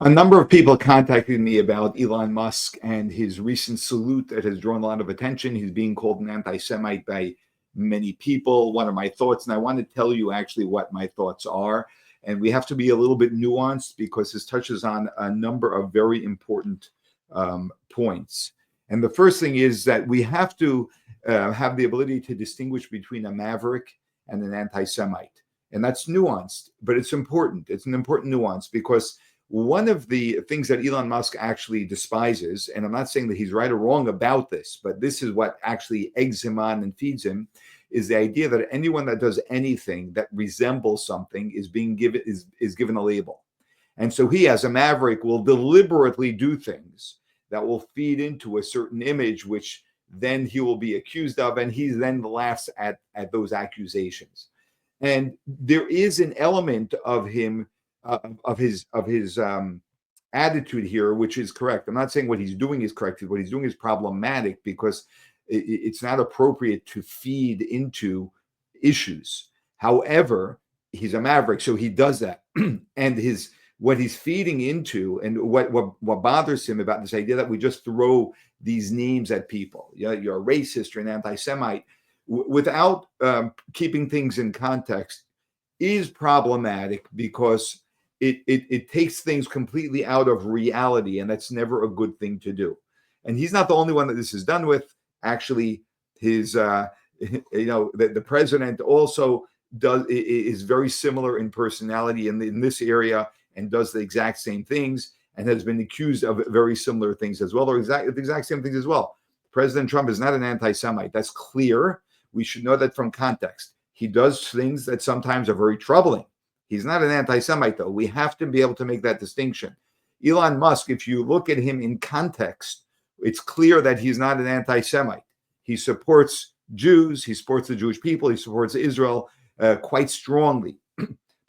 A number of people contacted me about Elon Musk and his recent salute that has drawn a lot of attention. He's being called an anti-Semite by many people. One of my thoughts, and I want to tell you actually what my thoughts are, and we have to be a little bit nuanced because this touches on a number of very important points. And the first thing is that we have to have the ability to distinguish between a maverick and an anti-Semite. And that's nuanced, but it's important. It's an important nuance because one of the things that Elon Musk actually despises, and I'm not saying that he's right or wrong about this, but this is what actually eggs him on and feeds him, is the idea that anyone that does anything that resembles something is given a label. And so he, as a maverick, will deliberately do things that will feed into a certain image, which then he will be accused of, and he then laughs at those accusations. And there is an element of him, of his attitude here, which is correct. I'm not saying what he's doing is correct. What he's doing is problematic because it's not appropriate to feed into issues. However, he's a maverick, so he does that. And what he's feeding into, and what bothers him about this idea that we just throw these names at people, you're a racist, you're an anti-Semite, without keeping things in context, is problematic because it takes things completely out of reality, and that's never a good thing to do. And he's not the only one that this is done with. Actually, the president also is very similar in personality in this area and does the exact same things and has been accused of very similar things as well, or the exact same things as well. President Trump is not an anti-Semite. That's clear. We should know that from context. He does things that sometimes are very troubling. He's not an anti-Semite, though. We have to be able to make that distinction. Elon Musk, if you look at him in context, it's clear that he's not an anti-Semite. He supports Jews. He supports the Jewish people. He supports Israel quite strongly.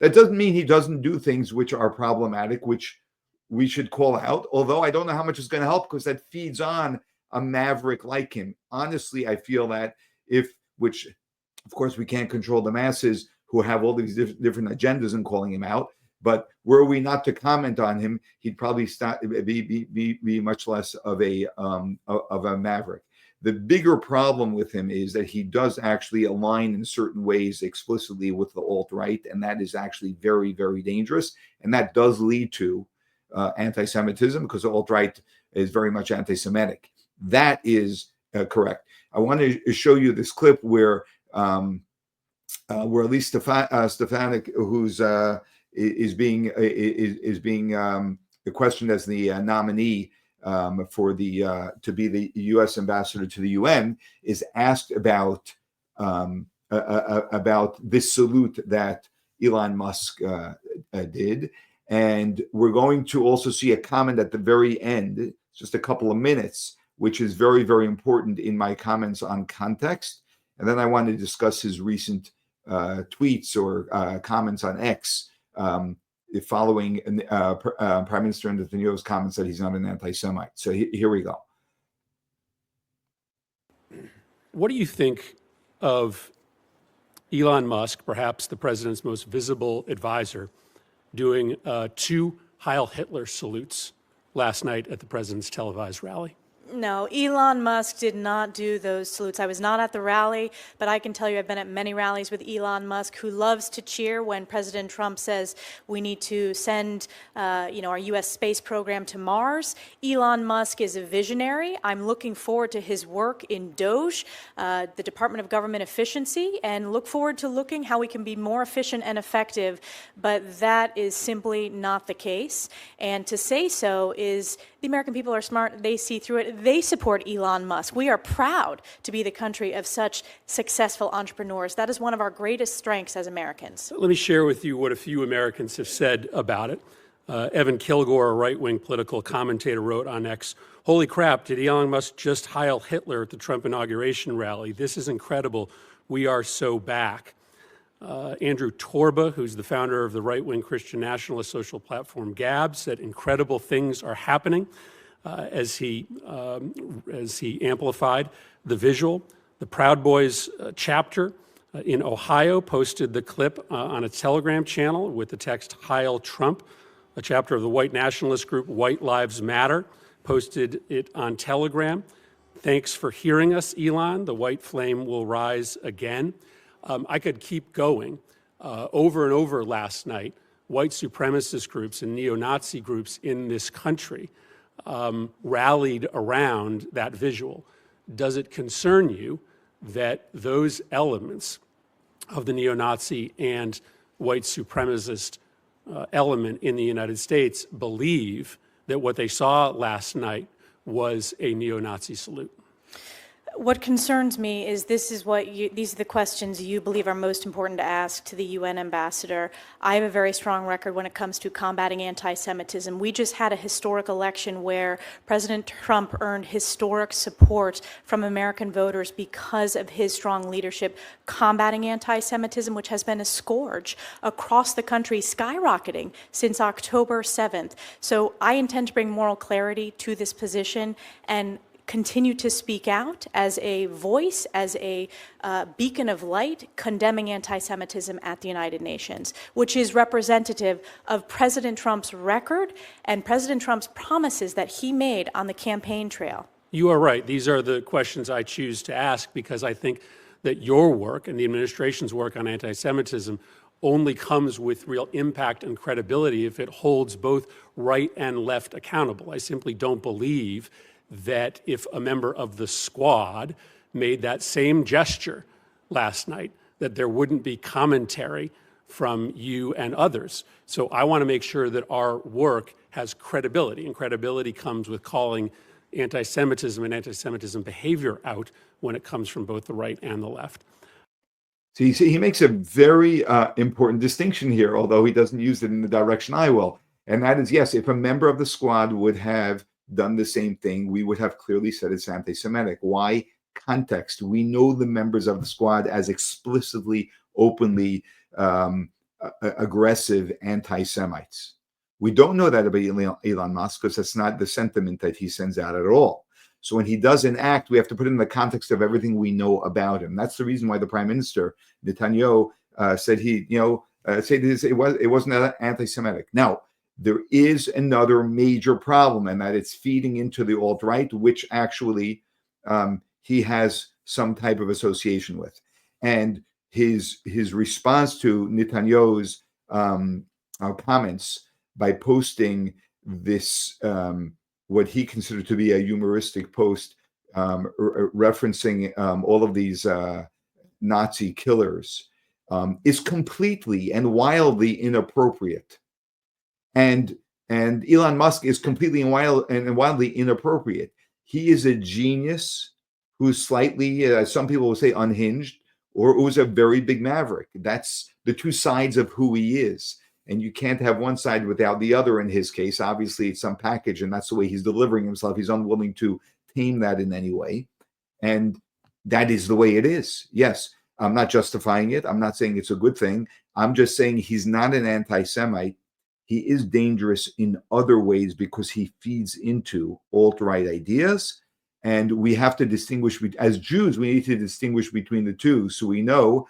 That doesn't mean he doesn't do things which are problematic, which we should call out, although I don't know how much it's going to help because that feeds on a maverick like him. Honestly, I feel that which of course we can't control the masses who have all these different agendas in calling him out, but were we not to comment on him, he'd probably be much less of a maverick. The bigger problem with him is that he does actually align in certain ways explicitly with the alt-right, and that is actually very, very dangerous. And that does lead to anti-Semitism because the alt-right is very much anti-Semitic. That is correct. I want to show you this clip where Elise Stefanik, who's is being questioned as the nominee to be the U.S. ambassador to the UN, is asked about this salute that Elon Musk did, and we're going to also see a comment at the very end, just a couple of minutes, which is very, very important in my comments on context. And then I want to discuss his recent tweets or comments on X following Prime Minister Netanyahu's comments that he's not an anti-Semite. So here we go. What do you think of Elon Musk, perhaps the president's most visible advisor, doing 2 Heil Hitler salutes last night at the president's televised rally? No, Elon Musk did not do those salutes. I was not at the rally, but I can tell you I've been at many rallies with Elon Musk, who loves to cheer when President Trump says we need to send our U.S. space program to Mars. Elon Musk is a visionary. I'm looking forward to his work in DOGE, the Department of Government Efficiency, and look forward to looking how we can be more efficient and effective, but that is simply not the case. And to say so is the American people are smart. They see through it. They support Elon Musk. We are proud to be the country of such successful entrepreneurs. That is one of our greatest strengths as Americans. Let me share with you what a few Americans have said about it. Evan Kilgore, a right-wing political commentator, wrote on X, "Holy crap, did Elon Musk just Heil Hitler at the Trump inauguration rally? This is incredible. We are so back." Andrew Torba, who's the founder of the right-wing Christian nationalist social platform Gab, said incredible things are happening as he amplified the visual. The Proud Boys chapter in Ohio posted the clip on a Telegram channel with the text "Heil Trump" A chapter of the white nationalist group White Lives Matter posted it on Telegram. Thanks for hearing us, Elon. The white flame will rise again. I could keep going. Over and over last night, white supremacist groups and neo-Nazi groups in this country rallied around that visual. Does it concern you that those elements of the neo-Nazi and white supremacist element in the United States believe that what they saw last night was a neo-Nazi salute? What concerns me is these are the questions you believe are most important to ask to the UN ambassador. I have a very strong record when it comes to combating anti-Semitism. We just had a historic election where President Trump earned historic support from American voters because of his strong leadership combating anti-Semitism, which has been a scourge across the country, skyrocketing since October 7th. So I intend to bring moral clarity to this position and continue to speak out as a voice, as a beacon of light, condemning anti-Semitism at the United Nations, which is representative of President Trump's record and President Trump's promises that he made on the campaign trail. You are right. These are the questions I choose to ask because I think that your work and the administration's work on anti-Semitism only comes with real impact and credibility if it holds both right and left accountable. I simply don't believe that if a member of the squad made that same gesture last night, that there wouldn't be commentary from you and others. So I want to make sure that our work has credibility, and credibility comes with calling anti-Semitism and anti-Semitism behavior out when it comes from both the right and the left. So he makes a very important distinction here, although he doesn't use it in the direction I will. And that is, yes, if a member of the squad would have done the same thing, we would have clearly said it's anti-Semitic. Why? Context. We know the members of the squad as explicitly, openly aggressive anti-Semites. We don't know that about Elon Musk because that's not the sentiment that he sends out at all. So when he does an act, we have to put it in the context of everything we know about him. That's the reason why the Prime Minister Netanyahu said it wasn't anti-Semitic. Now, there is another major problem, and that it's feeding into the alt-right, which actually he has some type of association with. And his response to Netanyahu's comments by posting this, what he considered to be a humoristic post referencing all of these Nazi killers, is completely and wildly inappropriate. And Elon Musk is completely and wildly inappropriate. He is a genius who's slightly, some people will say, unhinged, or who's a very big maverick. That's the two sides of who he is. And you can't have one side without the other in his case. Obviously, it's some package, and that's the way he's delivering himself. He's unwilling to tame that in any way. And that is the way it is. Yes, I'm not justifying it. I'm not saying it's a good thing. I'm just saying he's not an anti-Semite. He is dangerous in other ways because he feeds into alt-right ideas. And we have to distinguish, as Jews, we need to distinguish between the two. So we know,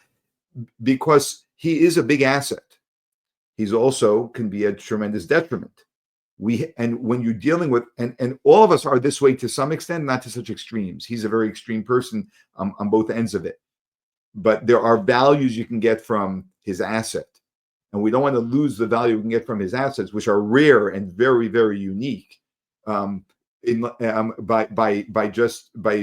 because he is a big asset, he's also can be a tremendous detriment. And when you're dealing with, and all of us are this way to some extent, not to such extremes. He's a very extreme person on both ends of it. But there are values you can get from his asset. And we don't want to lose the value we can get from his assets, which are rare and very, very unique. By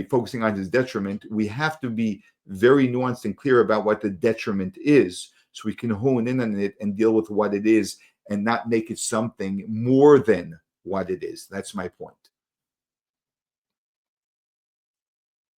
focusing on his detriment, we have to be very nuanced and clear about what the detriment is, so we can hone in on it and deal with what it is, and not make it something more than what it is. That's my point.